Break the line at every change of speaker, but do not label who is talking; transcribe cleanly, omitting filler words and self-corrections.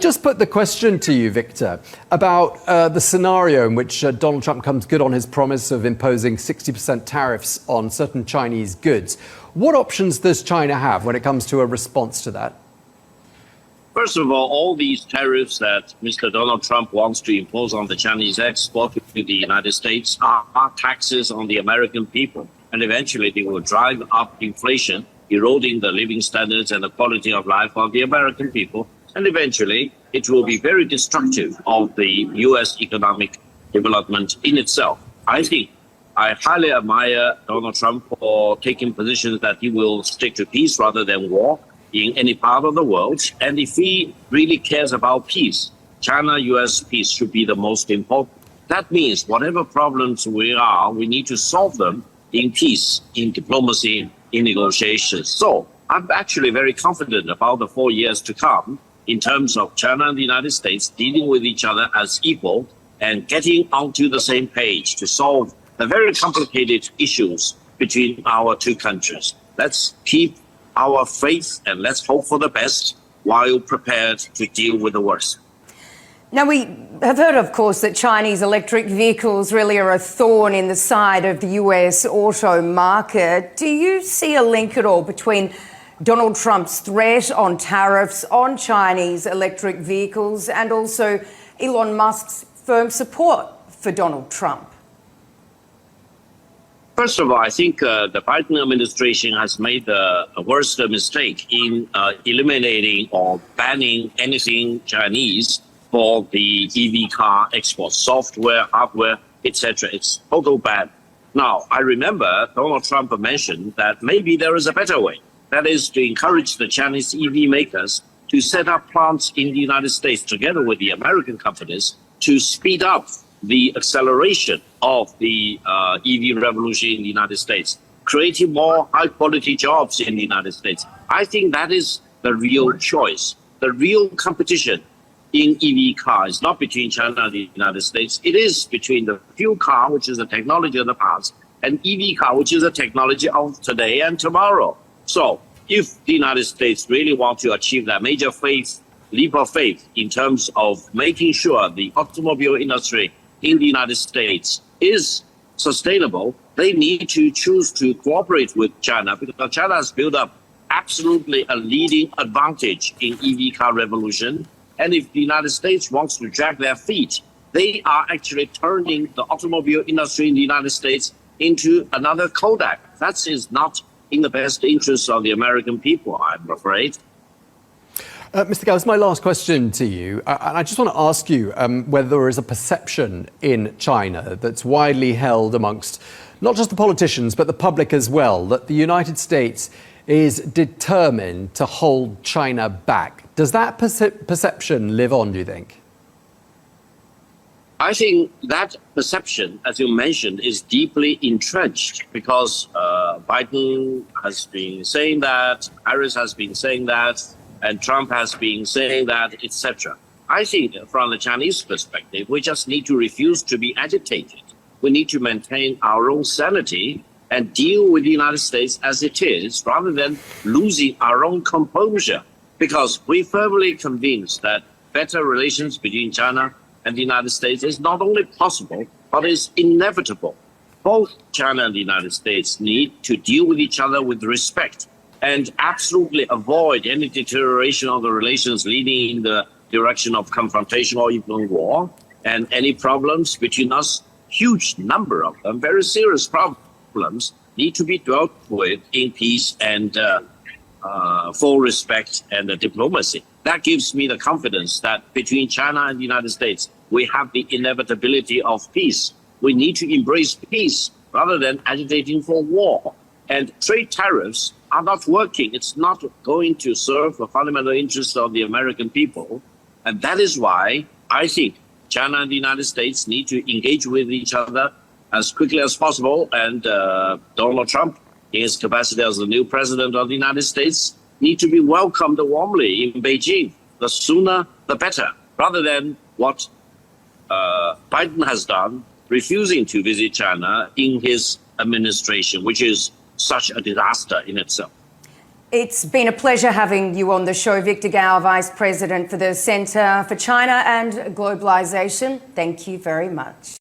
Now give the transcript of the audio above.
Just put the question to you, Victor, about the scenario in which Donald Trump comes good on his promise of imposing 60% tariffs on certain Chinese goods. What options does China have when it comes to a response to that?
First of all these tariffs that Mr. Donald Trump wants to impose on the Chinese export to the United States are taxes on the American people. And eventually they will drive up inflation, eroding the living standards and the quality of life of the American people. And eventually it will be very destructive of the U.S. economic development in itself. I think I highly admire Donald Trump for taking positions that he will stick to peace rather than war in any part of the world. And if he really cares about peace, China-US peace should be the most important. That means whatever problems we need to solve them in peace, in diplomacy, in negotiations. So I'm actually very confident about the 4 years to come in terms of China and the United States dealing with each other as equal and getting onto the same page to solve the very complicated issues between our two countries. Let's keep our faith and let's hope for the best while prepared to deal with the worst.
Now, we have heard, of course, that Chinese electric vehicles really are a thorn in the side of the US auto market. Do you see a link at all between Donald Trump's threat on tariffs on Chinese electric vehicles and also Elon Musk's firm support for Donald Trump?
First of all, I think the Biden administration has made the worst mistake in eliminating or banning anything Chinese for the EV car export, software, hardware, etc. It's total ban. Now, I remember Donald Trump mentioned that maybe there is a better way. That is to encourage the Chinese EV makers to set up plants in the United States together with the American companies to speed up the acceleration of the EV revolution in the United States, creating more high-quality jobs in the United States. I think that is the real choice. The real competition in EV cars, not between China and the United States. It is between the fuel car, which is the technology of the past, and EV car, which is the technology of today and tomorrow. So if the United States really want to achieve that major leap of faith in terms of making sure the automobile industry in the United States is sustainable, they need to choose to cooperate with China, because China has built up absolutely a leading advantage in EV car revolution. And if the United States wants to drag their feet, they are actually turning the automobile industry in the United States into another Kodak. That is not in the best interest of the American people, I'm afraid.
Mr. Gao, this is my last question to you. And I just want to ask you whether there is a perception in China that's widely held amongst not just the politicians, but the public as well, that the United States is determined to hold China back. Does that perception live on, do you think?
I think that perception, as you mentioned, is deeply entrenched because Biden has been saying that, Harris has been saying that, and Trump has been saying that, etc. I think from the Chinese perspective, we just need to refuse to be agitated. We need to maintain our own sanity and deal with the United States as it is, rather than losing our own composure. Because we're firmly convinced that better relations between China and the United States is not only possible, but is inevitable. Both China and the United States need to deal with each other with respect and absolutely avoid any deterioration of the relations leading in the direction of confrontation or even war. And any problems between us, huge number of them, very serious problems, need to be dealt with in peace and full respect and diplomacy. That gives me the confidence that between China and the United States, we have the inevitability of peace. We need to embrace peace rather than agitating for war. And trade tariffs are not working. It's not going to serve the fundamental interests of the American people. And that is why I think China and the United States need to engage with each other as quickly as possible. And Donald Trump, in his capacity as the new president of the United States, need to be welcomed warmly in Beijing. The sooner, the better, rather than what Biden has done, refusing to visit China in his administration, which is such a disaster in itself.
It's been a pleasure having you on the show, Victor Gao, Vice President for the Centre for China and Globalisation. Thank you very much.